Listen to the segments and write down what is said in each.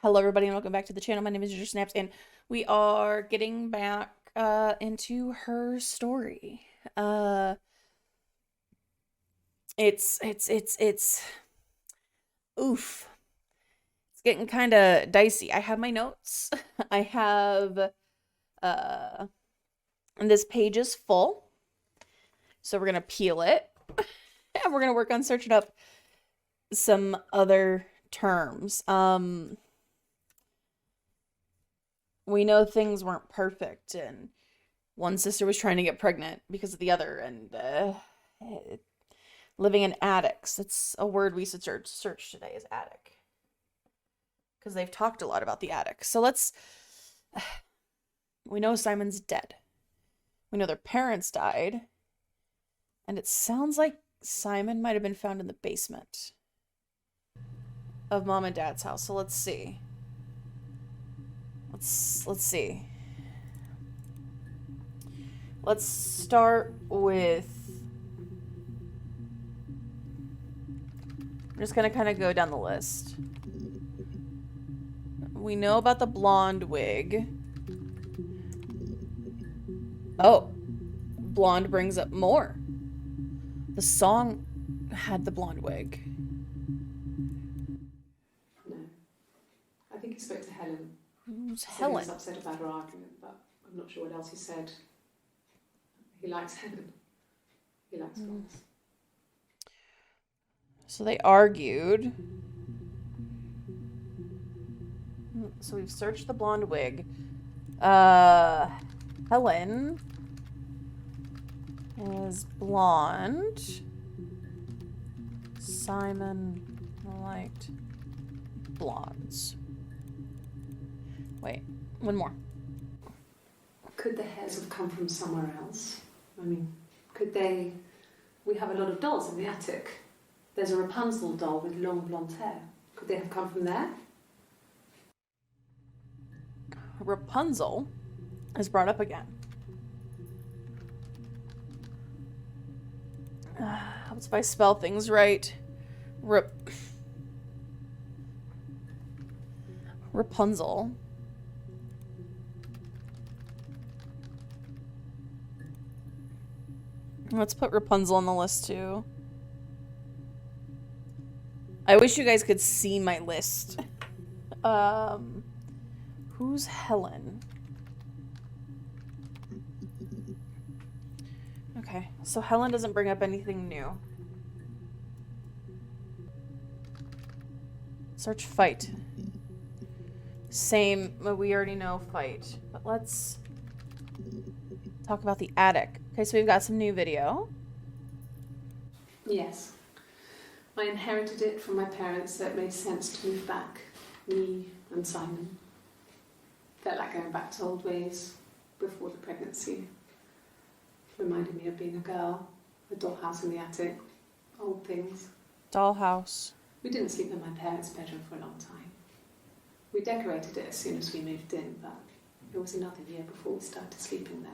Hello, everybody, and welcome back to the channel. My name is Ginger Snaps, and we are getting back into her story. It's oof. It's getting kind of dicey. I have my notes. I have and this page is full, so we're gonna peel it, and we're gonna work on searching up some other terms. We know things weren't perfect, and one sister was trying to get pregnant because of the other, and living in attics. It's a word we should search today is attic, because they've talked a lot about the attic. So we know Simon's dead. We know their parents died, and it sounds like Simon might have been found in the basement of Mom and Dad's house. So let's see. Let's see. Let's start with... I'm just gonna kind of go down the list. We know about the blonde wig. Oh, blonde brings up more. The song had the blonde wig. No. I think he spoke to Helen. Who's He Helen? was upset about her argument, but I'm not sure what else he said. He likes Helen. He likes blondes. So they argued. So we've searched the blonde wig. Helen is blonde. Simon liked blondes. Wait, one more. Could the hairs have come from somewhere else? I mean, could they... We have a lot of dolls in the attic. There's a Rapunzel doll with long blonde hair. Could they have come from there? Rapunzel is brought up again. Helps if I spell things right. Rapunzel. Let's put Rapunzel on the list too. I wish you guys could see my list. Who's Helen? Okay, so Helen doesn't bring up anything new. Search fight. Same, we already know fight. But let's talk about the attic. Okay, so we've got some new video. Yes. I inherited it from my parents, so it made sense to move back. Me and Simon. Felt like going back to old ways before the pregnancy. Reminded me of being a girl, a dollhouse in the attic, old things. Dollhouse. We didn't sleep in my parents' bedroom for a long time. We decorated it as soon as we moved in, but it was another year before we started sleeping there.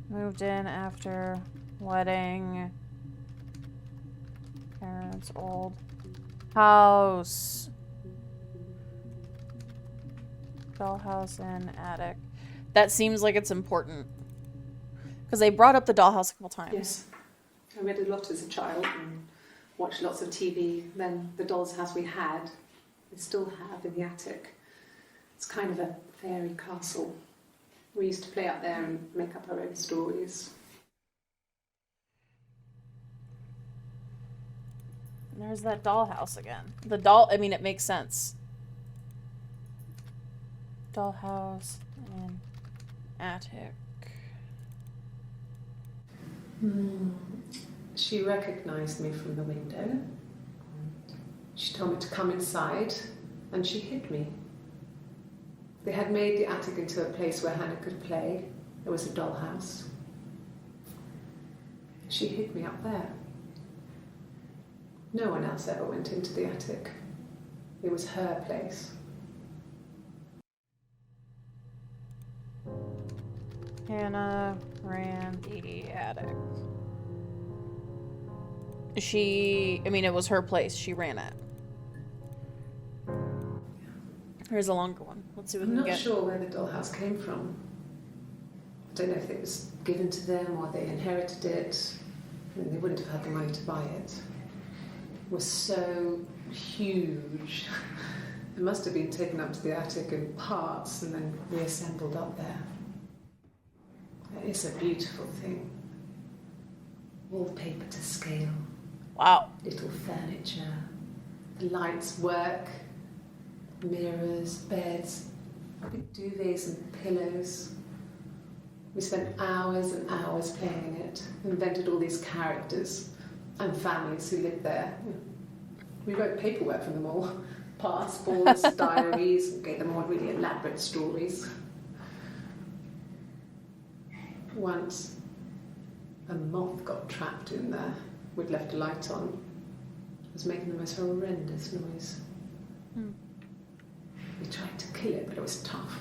Moved in after wedding. Parents' old house. Dollhouse and attic. That seems like it's important. Because they brought up the dollhouse a couple times. Yes. I read a lot as a child and watched lots of TV. Then the doll's house we had, we still have in the attic. It's kind of a fairy castle. We used to play up there and make up our own stories. And there's that dollhouse again. The doll, I mean, it makes sense. Dollhouse and attic. She recognised me from the window. She told me to come inside and she hid me. They had made the attic into a place where Hannah could play. There was a dollhouse. She hid me up there. No one else ever went into the attic. It was her place. Hannah ran the attic. I mean, it was her place. She ran it. Here's a longer one. Let's see what we I'm can not get. sure where the dollhouse came from. I don't know if it was given to them or they inherited it. I mean, they wouldn't have had the money to buy it. It was so huge. It must have been taken up to the attic in parts and then reassembled up there. It's a beautiful thing. Wallpaper to scale, Wow. little furniture, the lights work, mirrors, beds, big duvets and pillows. We spent hours and hours playing in it, invented all these characters and families who lived there. We wrote paperwork for them all, passports, diaries, and gave them all really elaborate stories. Once, a moth got trapped in there. We'd left a light on. It was making the most horrendous noise. We tried to kill it, but it was tough.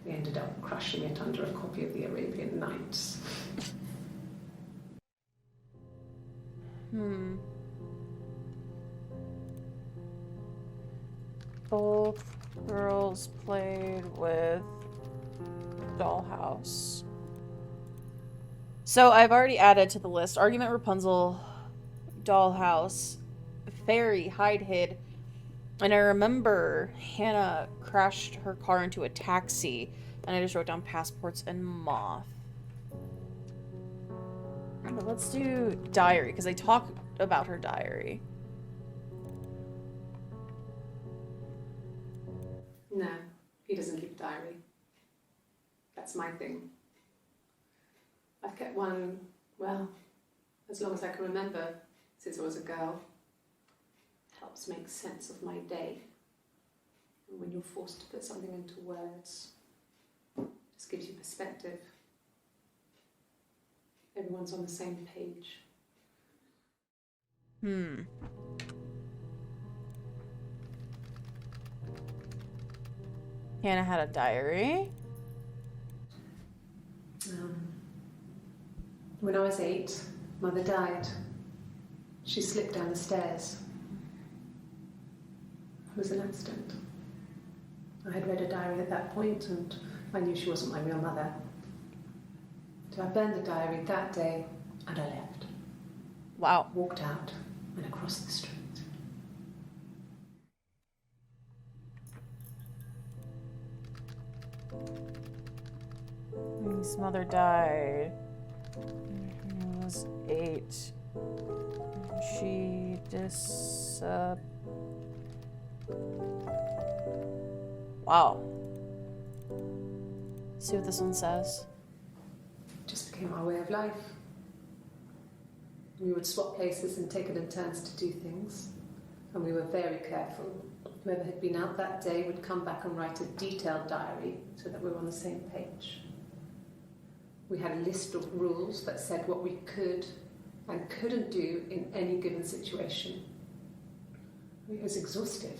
We ended up crushing it under a copy of the Arabian Nights. Both girls played with Dollhouse. So I've already added to the list Argument, Rapunzel, Dollhouse, Fairy, Hide, Hid. And I remember Hannah crashed her car into a taxi, and I just wrote down Passports and Moth. But let's do Diary, because I talk about her diary. No, he doesn't keep a diary. That's my thing. I've kept one, well, as long as I can remember, since I was a girl. Helps make sense of my day. And when you're forced to put something into words, it just gives you perspective. Everyone's on the same page. Hannah had a diary. When I was 8, Mother died. She slipped down the stairs. It was an accident. I had read a diary at that point and I knew she wasn't my real mother. So I burned the diary that day and I left. Wow. Walked out and across the street. His mother died. He was 8. She Wow. See what this one says. It just became our way of life. We would swap places and take it in turns to do things. And we were very careful. Whoever had been out that day would come back and write a detailed diary so that we were on the same page. We had a list of rules that said what we could and couldn't do in any given situation. It was exhaustive.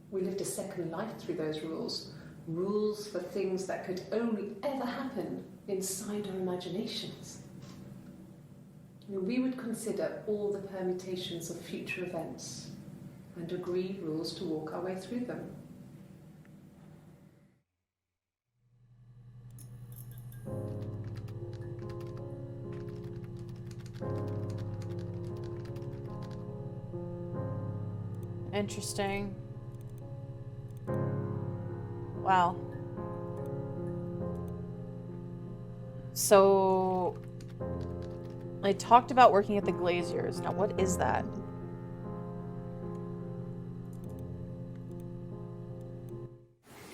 We lived a second life through those rules. Rules for things that could only ever happen inside our imaginations. We would consider all the permutations of future events and agree rules to walk our way through them. Interesting. Wow. So I talked about working at the Glaziers. Now, what is that?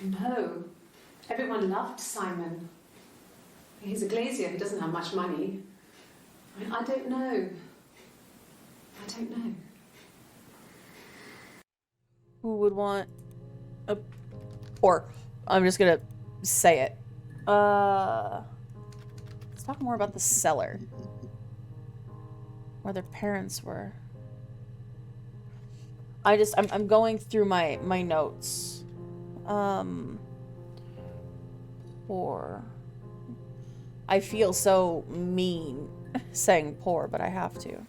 No. Everyone loved Simon. He's a glazier. He doesn't have much money. I don't know. I don't know. Who would want a... Or, I'm just gonna say it. Let's talk more about the cellar. Where their parents were. I'm going through my notes. Or... I feel so mean saying poor, but I have to. It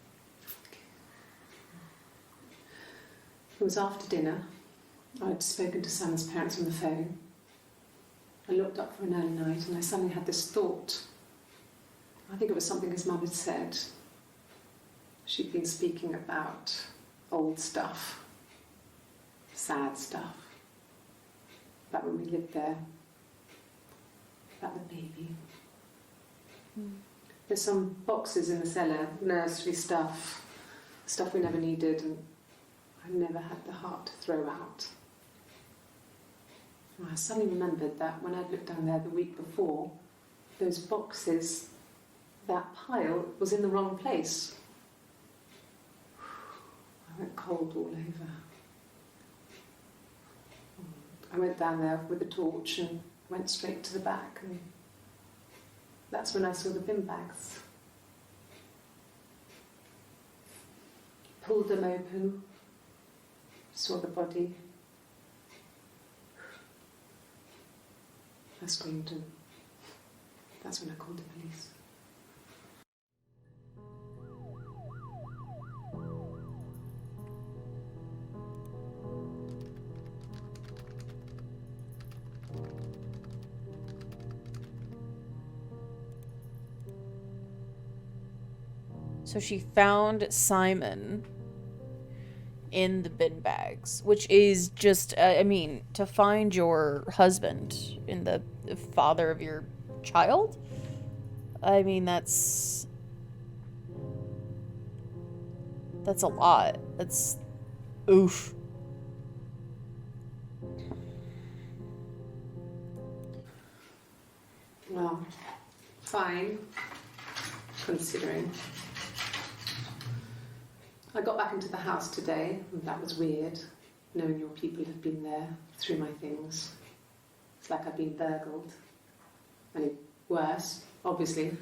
was after dinner. I'd spoken to Sam's parents on the phone. I looked up for an early night and I suddenly had this thought. I think it was something his mum had said. She'd been speaking about old stuff, sad stuff, about when we lived there, about the baby. There's some boxes in the cellar, nursery stuff we never needed and I never had the heart to throw out. And I suddenly remembered that when I'd looked down there the week before, those boxes, that pile was in the wrong place. I went cold all over. I went down there with a torch and went straight to the back, and that's when I saw the bin bags. Pulled them open, saw the body. I screamed, and that's when I called the police. So she found Simon in the bin bags, which is just, I mean, to find your husband in the father of your child? I mean, that's a lot. That's, oof. Well, fine, considering. I got back into the house today, and that was weird, knowing your people have been there through my things. It's like I've been burgled. I mean, worse, obviously.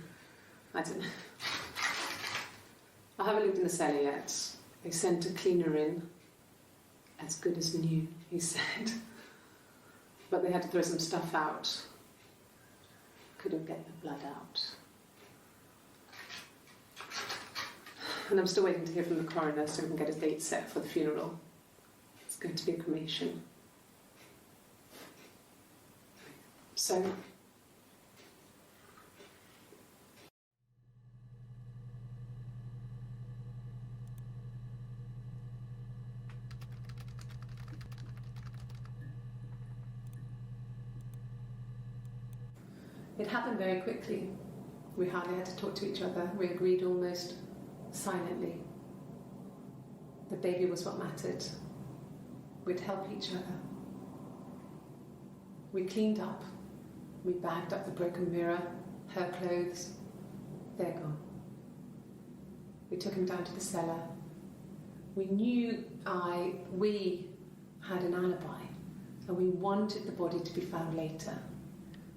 I don't know. I haven't looked in the cellar yet. They sent a cleaner in. As good as new, he said. But they had to throw some stuff out. Couldn't get the blood out. And I'm still waiting to hear from the coroner so we can get a date set for the funeral. It's going to be a cremation. So, it happened very quickly. We hardly had to talk to each other. We agreed almost silently. The baby was what mattered. We'd help each other. We cleaned up. We bagged up the broken mirror, her clothes. They're gone. We took him down to the cellar. We knew we had an alibi, and we wanted the body to be found later.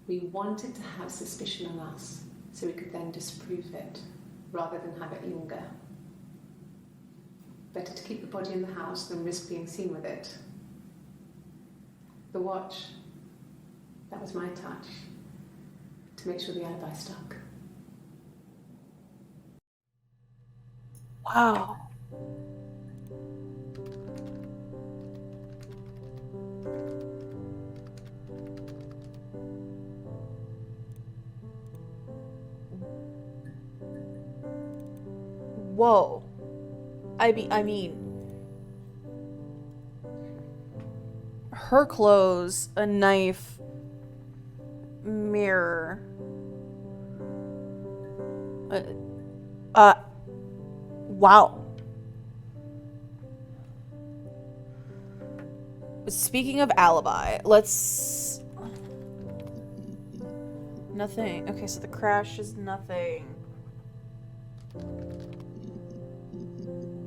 We wanted to have suspicion on us, so we could then disprove it, rather than have it linger. Better to keep the body in the house than risk being seen with it. The watch, that was my touch, to make sure the alibi stuck. Wow. Whoa. I mean, her clothes, a knife, mirror. Wow. Speaking of alibi, let's... Nothing. Okay, so the crash is nothing.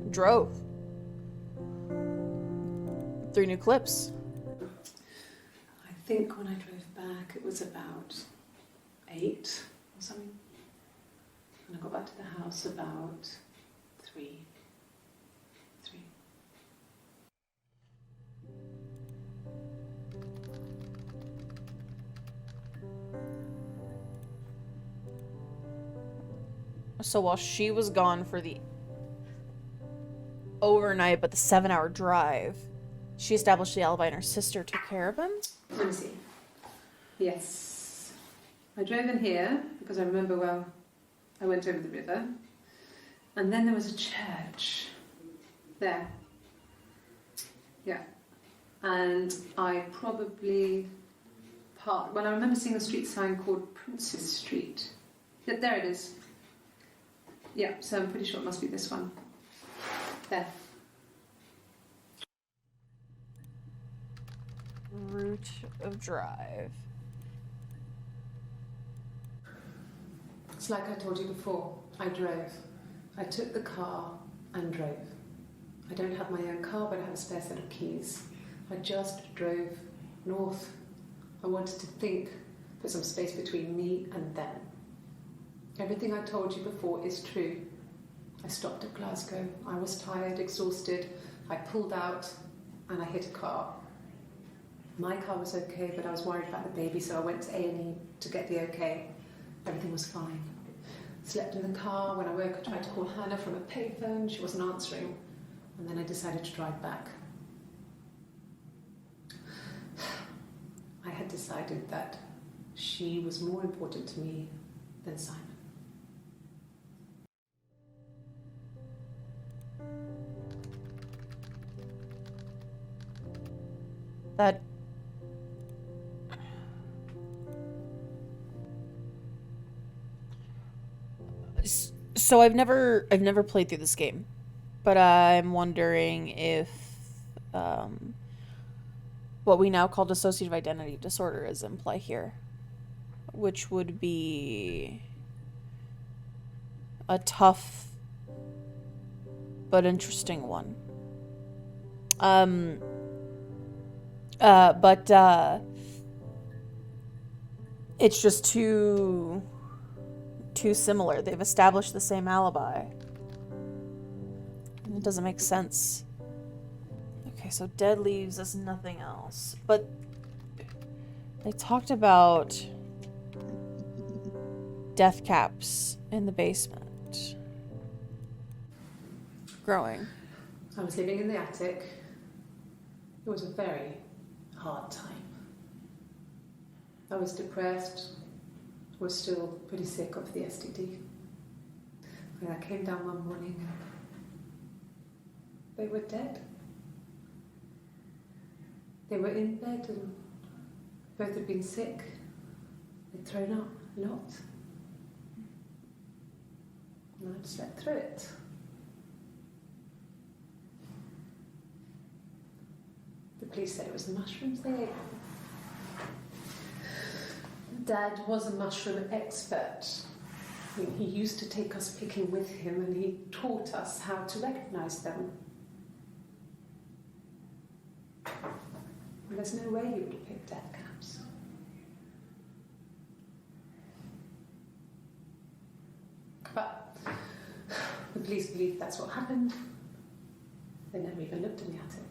Drove. 3 new clips. I think when I drove back it was about 8 or something. And I got back to the house about 3. So while she was gone for the overnight, but the 7-hour drive, she established the alibi and her sister took care of him? Let me see. Yes. I drove in here because I remember well I went over the river. And then there was a church there. Yeah. And I probably parked. Well, I remember seeing a street sign called Princess Street. Yeah, there it is. Yeah, so I'm pretty sure it must be this one. There. Route of drive. It's like I told you before. I drove. I took the car and drove. I don't have my own car, but I have a spare set of keys. I just drove north. I wanted to think, put some space between me and them. Everything I told you before is true. I stopped at Glasgow. I was tired, exhausted. I pulled out and I hit a car. My car was okay, but I was worried about the baby, so I went to A&E to get the okay. Everything was fine. Slept in the car. When I woke, I tried to call Hannah from a payphone. She wasn't answering. And then I decided to drive back. I had decided that she was more important to me than Simon. That... So I've never played through this game, but I'm wondering if what we now call dissociative identity disorder is in play here, which would be a tough but interesting one. But it's just too similar. They've established the same alibi. And it doesn't make sense. Okay, so dead leaves us nothing else. But they talked about death caps in the basement. Growing. I was living in the attic. It was a very hard time. I was depressed, was still pretty sick of the STD. And I came down one morning and they were dead. They were in bed and both had been sick. They'd thrown up a lot. And I'd slept through it. The police said it was the mushrooms they ate. Dad was a mushroom expert. I mean, he used to take us picking with him and he taught us how to recognise them. And there's no way you would have picked death caps. But the police believe that's what happened. They never even looked in the attic.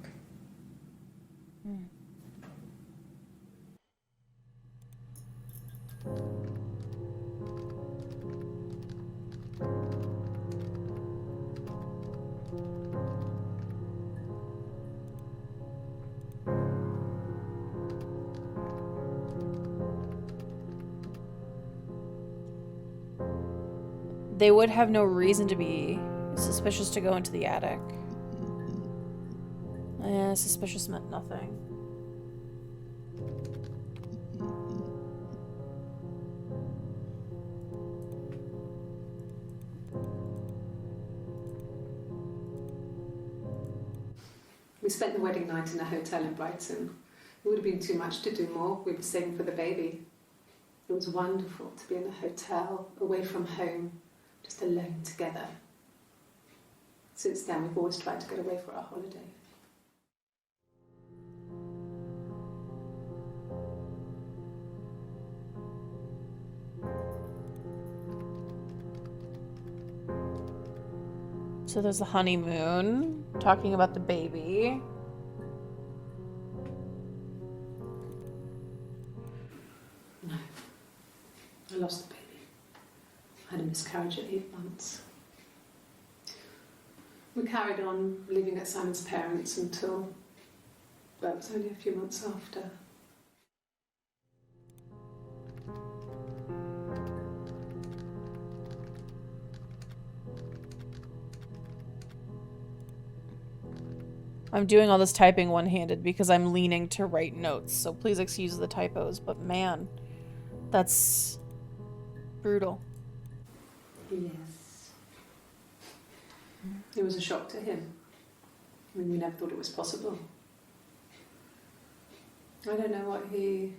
They would have no reason to be suspicious to go into the attic. Suspicious meant nothing. We spent the wedding night in a hotel in Brighton. It would have been too much to do more. We were saving for the baby. It was wonderful to be in a hotel, away from home, just alone together. Since then, we've always tried to get away for our holiday. So there's the honeymoon, talking about the baby. No. I lost the baby. I had a miscarriage at 8 months. We carried on living at Simon's parents until, well, it was only a few months after. I'm doing all this typing one-handed because I'm leaning to write notes, so please excuse the typos, but man, that's brutal. Yes. It was a shock to him. I mean, we never thought it was possible. I don't know what he...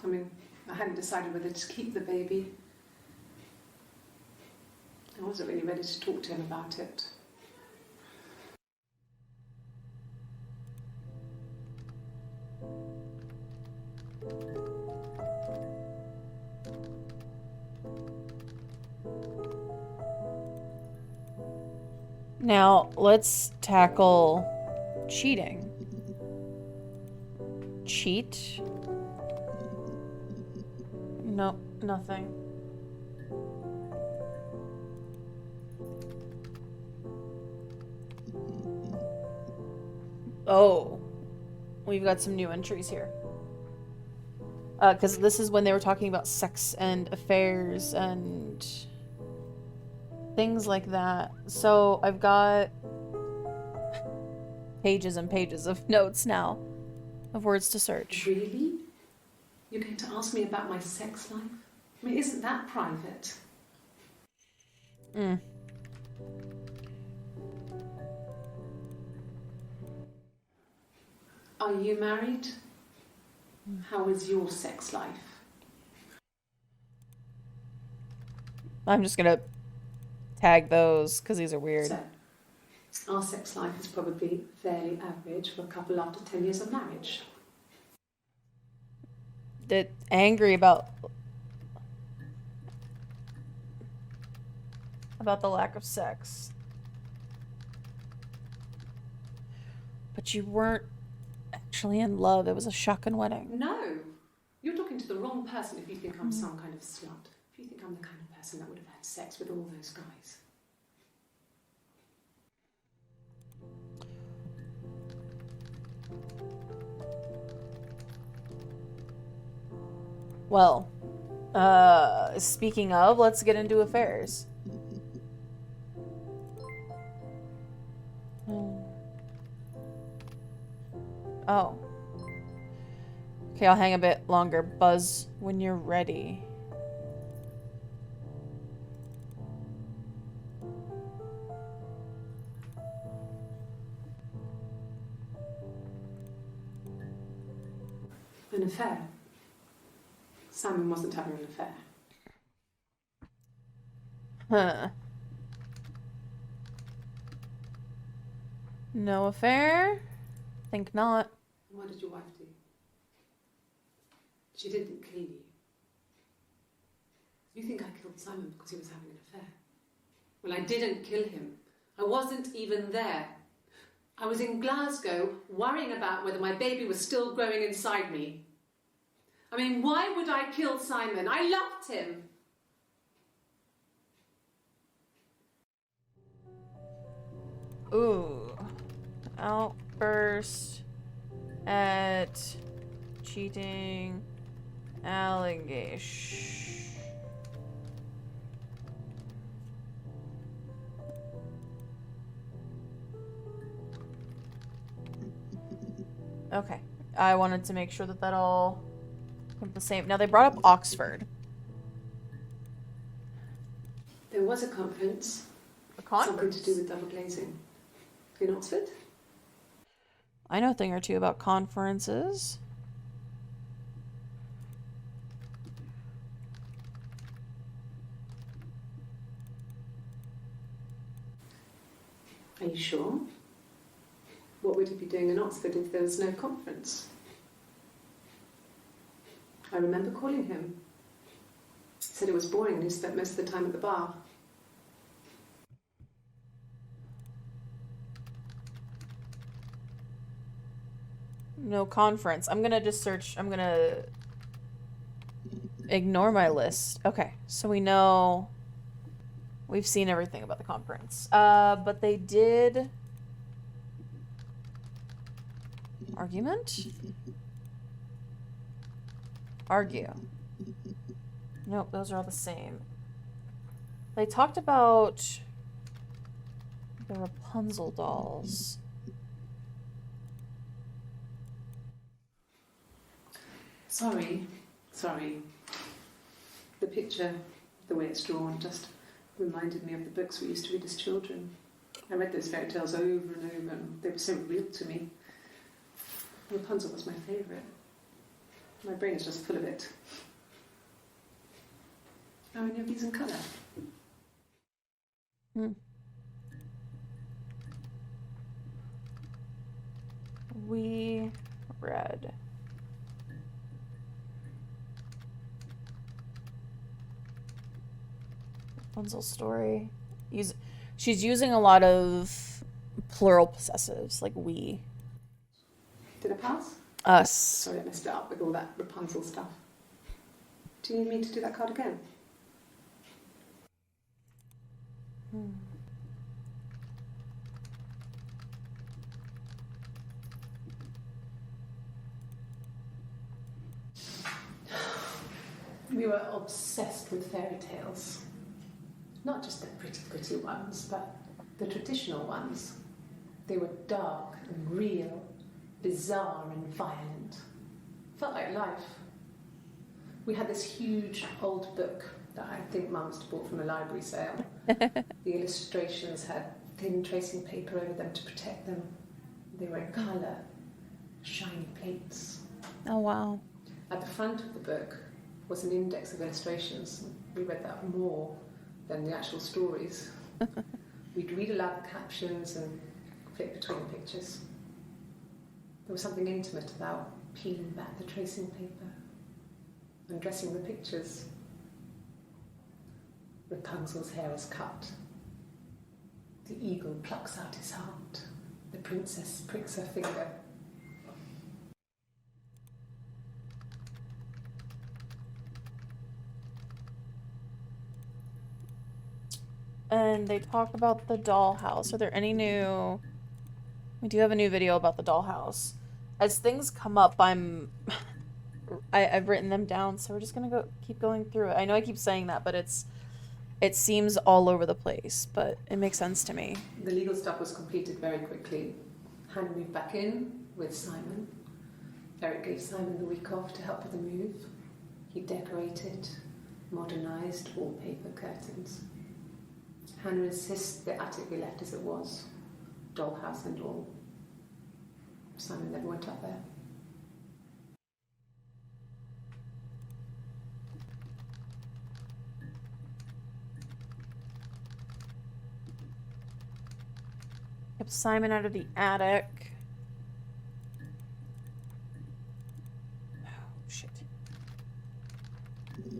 I mean, I hadn't decided whether to keep the baby. I wasn't really ready to talk to him about it. Now, let's tackle cheating. Cheat? No, nothing. Oh, we've got some new entries here. Because this is when they were talking about sex and affairs and things like that. So I've got pages and pages of notes now of words to search. Really? You're going to ask me about my sex life? I mean, isn't that private? Are you married? How is your sex life? I'm just gonna tag those because these are weird. So, our sex life is probably fairly average for a couple after 10 years of marriage. They're angry about the lack of sex. But you weren't actually in love. It was a shotgun wedding. No! You're talking to the wrong person if you think I'm some kind of slut. If you think I'm the kind of person that would have had sex with all those guys. Well, speaking of, let's get into affairs. Oh. Okay, I'll hang a bit longer. Buzz when you're ready. An affair? Simon wasn't having an affair. Huh. No affair? Think not. What did your wife do? She didn't kill you. You think I killed Simon because he was having an affair? Well, I didn't kill him. I wasn't even there. I was in Glasgow worrying about whether my baby was still growing inside me. I mean, why would I kill Simon? I loved him. Ooh. Outburst at cheating allegation. Okay. I wanted to make sure that that all went the same. Now, they brought up Oxford. There was a conference. A conference? Something to do with double glazing. In Oxford? I know a thing or two about conferences. Are you sure? What would he be doing in Oxford if there was no conference? I remember calling him. He said it was boring and he spent most of the time at the bar. No conference. I'm gonna just search. I'm gonna Ignore my list. Okay, so we know we've seen everything about the conference. But they did argument? Argue. Nope, those are all the same. They talked about the Rapunzel dolls. Sorry. The picture, the way it's drawn, just reminded me of the books we used to read as children. I read those fairy tales over and over, and they were so real to me. Rapunzel was my favourite. My brain is just full of it. Are any of these in colour? We read. Rapunzel's story. She's using a lot of plural possessives, like we. Did I pass? Us. Sorry, I messed it up with all that Rapunzel stuff. Do you need me to do that card again? We were obsessed with fairy tales. Not just the pretty ones, but the traditional ones. They were dark and real, bizarre and violent. Felt like life. We had this huge old book that I think Mum must have bought from a library sale. The illustrations had thin tracing paper over them to protect them. They were in colour, shiny plates. Oh, wow. At the front of the book was an index of illustrations. We read that more than the actual stories. We'd read aloud the captions and flip between the pictures. There was something intimate about peeling back the tracing paper and dressing the pictures. Rapunzel's hair is cut. The eagle plucks out his heart. The princess pricks her finger. And they talk about the dollhouse. Are there any new... We do have a new video about the dollhouse. As things come up, I've written them down, so we're just gonna keep going through it. I know I keep saying that, but it seems all over the place, but it makes sense to me. The legal stuff was completed very quickly. Hannah moved back in with Simon. Eric gave Simon the week off to help with the move. He decorated, modernised wallpaper, curtains. Hannah insists the attic be left as it was, dollhouse and all. Simon never went up there. Kept Simon out of the attic. Oh, shit.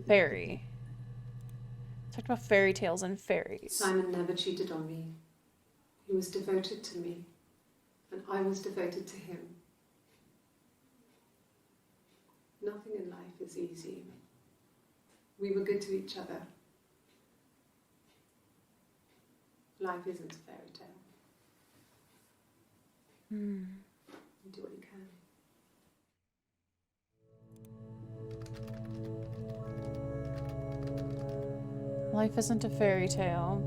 Fairy. Talked about fairy tales and fairies. Simon never cheated on me. He was devoted to me, and I was devoted to him. Nothing in life is easy. We were good to each other. Life isn't a fairy tale. You do what you can. Life isn't a fairy tale.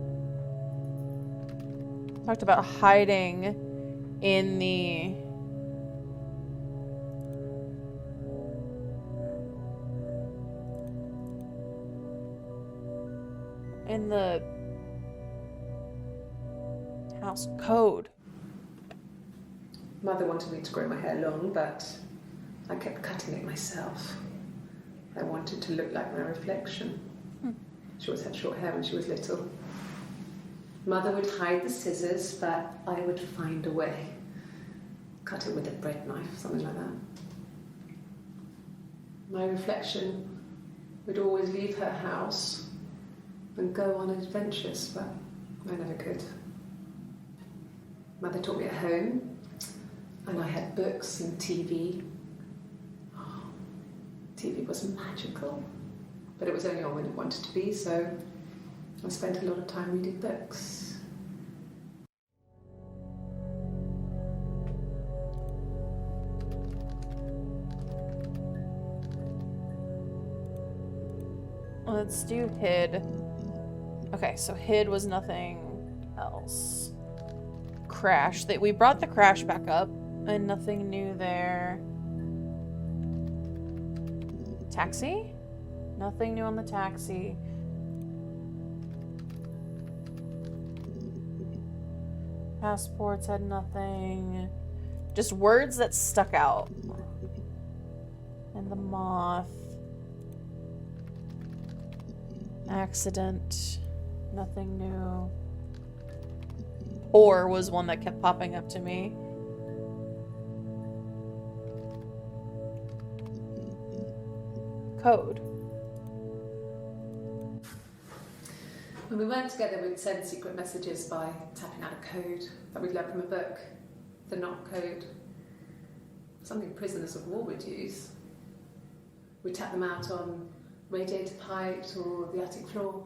Talked about hiding in the house code. Mother wanted me to grow my hair long, but I kept cutting it myself. I wanted to look like my reflection. She always had short hair when she was little. Mother would hide the scissors, but I would find a way. Cut it with a bread knife, something like that. My reflection would always leave her house and go on adventures, but I never could. Mother taught me at home, and I had books and TV. Oh, TV was magical. but it was only on when it wanted to be, so I spent a lot of time reading books. Let's do hid. Okay, so hid was nothing else. Crash. We brought the crash back up, and nothing new there. Taxi? Nothing new on the taxi. Passports had nothing. Just words that stuck out. And the moth. Accident. Nothing new. Or was one that kept popping up to me. Code. When we weren't together, we'd send secret messages by tapping out a code that we'd learned from a book. The knock code. Something prisoners of war would use. We'd tap them out on radiator height or the attic floor.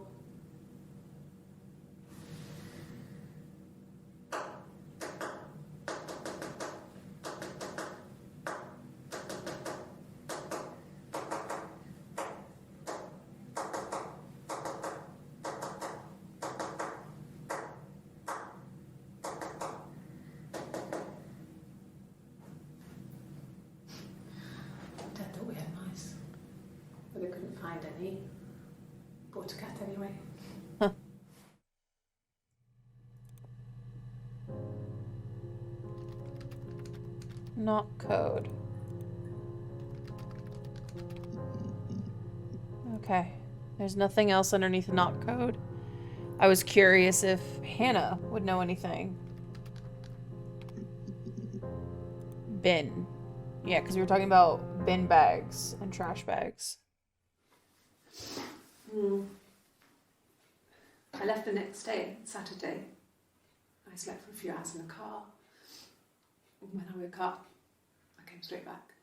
Dad thought we had mice, but they couldn't find any. Bought a cat anyway. Not code. Okay. There's nothing else underneath not code. I was curious if Hannah would know anything. Bin. Yeah, because we were talking about bin bags and trash bags. I left the next day, Saturday. I slept for a few hours in the car. When I woke up, I came straight back.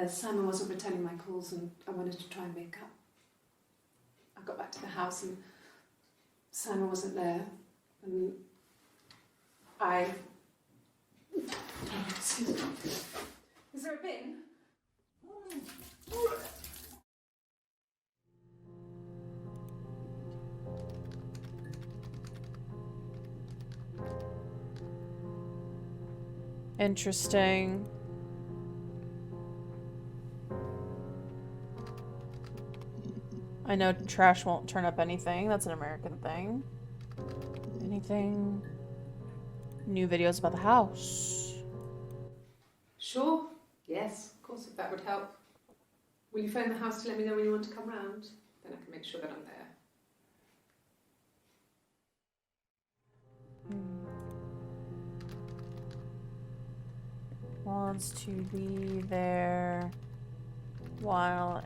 Simon wasn't returning my calls and I wanted to try and make up. I got back to the house and Simon wasn't there. And Excuse me. Is there a bin? Interesting. I know trash won't turn up anything. That's an American thing. Anything? New videos about the house. Sure. Yes, of course, if that would help. Will you phone the house to let me know when you want to come round? Then I can make sure that I'm there. Wants to be there while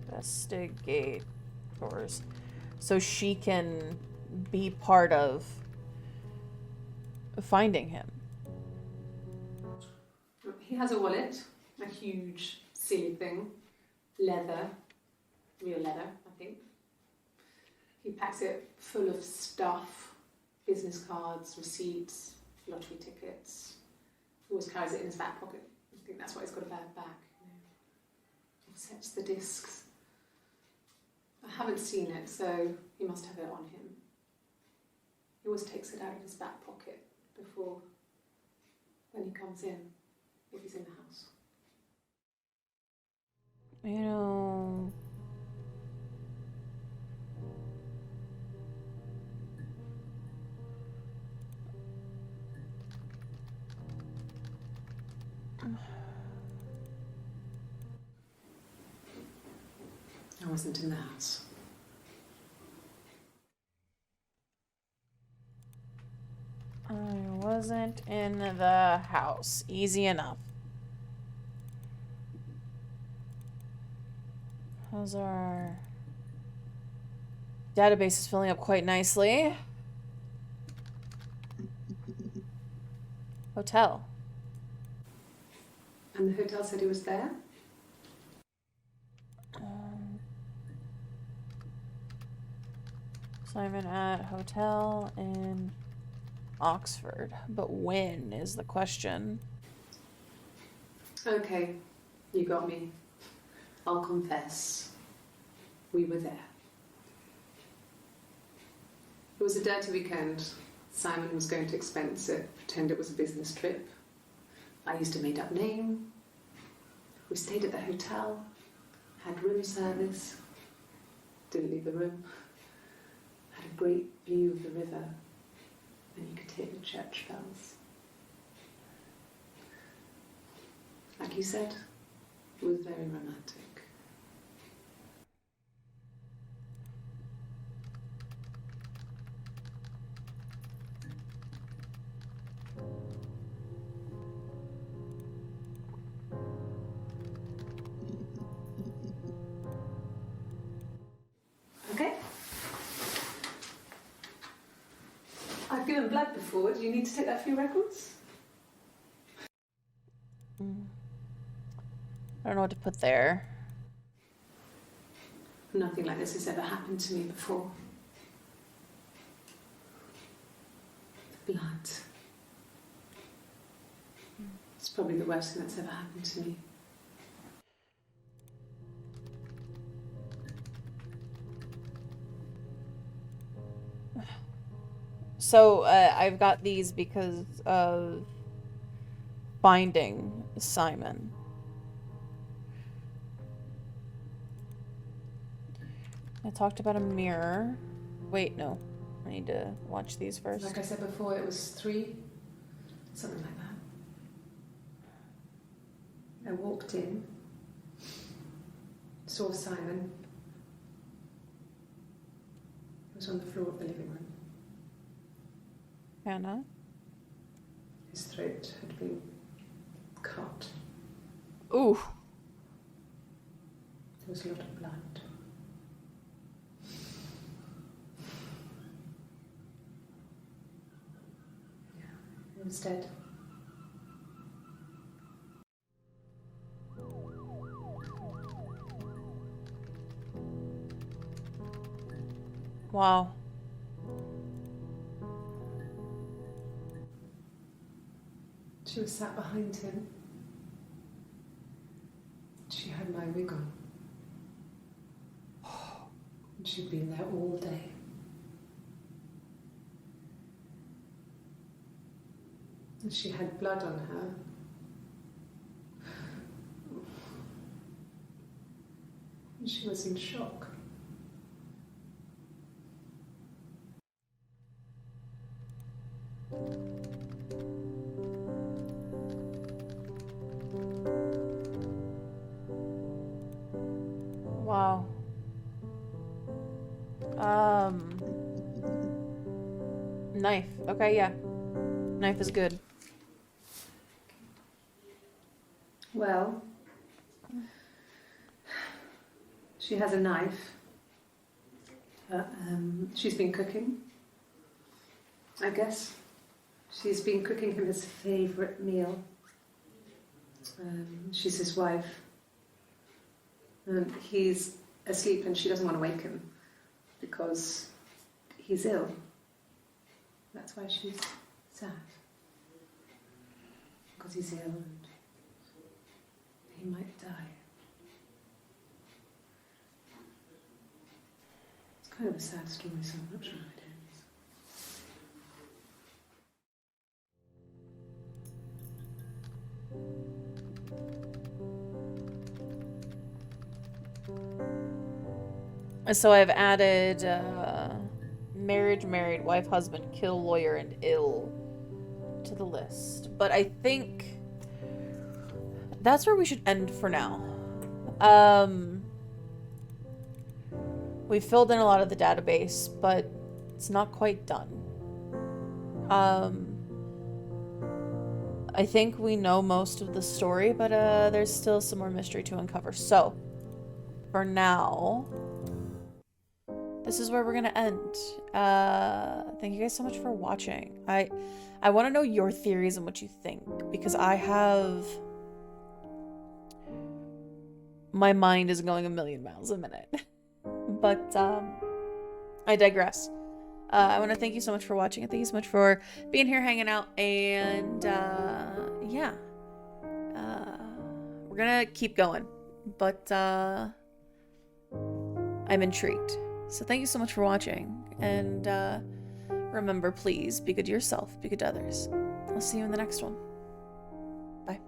investigators. So she can be part of finding him. He has a wallet, a huge, silly thing, leather, real leather, I think. He packs it full of stuff, business cards, receipts, lottery tickets. He always carries it in his back pocket. I think that's why he's got a bad back. Offsets the discs. I haven't seen it, so he must have it on him. He always takes it out of his back pocket before, when he comes in, if he's in the house. You know... I wasn't in the house. I wasn't in the house. Easy enough. How's our database is filling up quite nicely. Hotel. And the hotel said he was there? Simon at hotel in Oxford. But when is the question? Okay, you got me. I'll confess. We were there. It was a dirty weekend. Simon was going to expense it, pretend it was a business trip. I used a made-up name. We stayed at the hotel, had room service, didn't leave the room, had a great view of the river, and you could hear the church bells. Like you said, it was very romantic. Okay. I've given blood before. Do you need to take that for your records? I don't know what to put there. Nothing like this has ever happened to me before. The blood. It's probably the worst thing that's ever happened to me. So, I've got these because of finding Simon. I talked about a mirror. Wait, no. I need to watch these first. Like I said before, it was 3, something like that. I walked in, saw Simon. He was on the floor of the living room. Hannah? His throat had been cut. Ooh. There was a lot of blood. Yeah, he was dead. Wow. She was sat behind him. She had my wig on. And she'd been there all day. And she had blood on her. And she was in shock. Wow. Knife. Okay, yeah. Knife is good. Well, she has a knife. She's been cooking, I guess. She's been cooking him his favourite meal. She's his wife. And he's asleep and she doesn't want to wake him because he's ill. That's why she's sad. Because he's ill and he might die. It's kind of a sad story, so I'm not sure how it ends. So I've added marriage, married, wife, husband, kill, lawyer, and ill to the list. But I think that's where we should end for now. We filled in a lot of the database, but it's not quite done. I think we know most of the story, but there's still some more mystery to uncover. So, for now, this is where we're gonna end. Thank you guys so much for watching. I want to know your theories and what you think, because my mind is going a million miles a minute. But I digress. I want to thank you so much for watching, and thank you so much for being here, hanging out, and yeah. We're gonna keep going, but I'm intrigued. So thank you so much for watching, and remember, please be good to yourself, be good to others. I'll see you in the next one. Bye.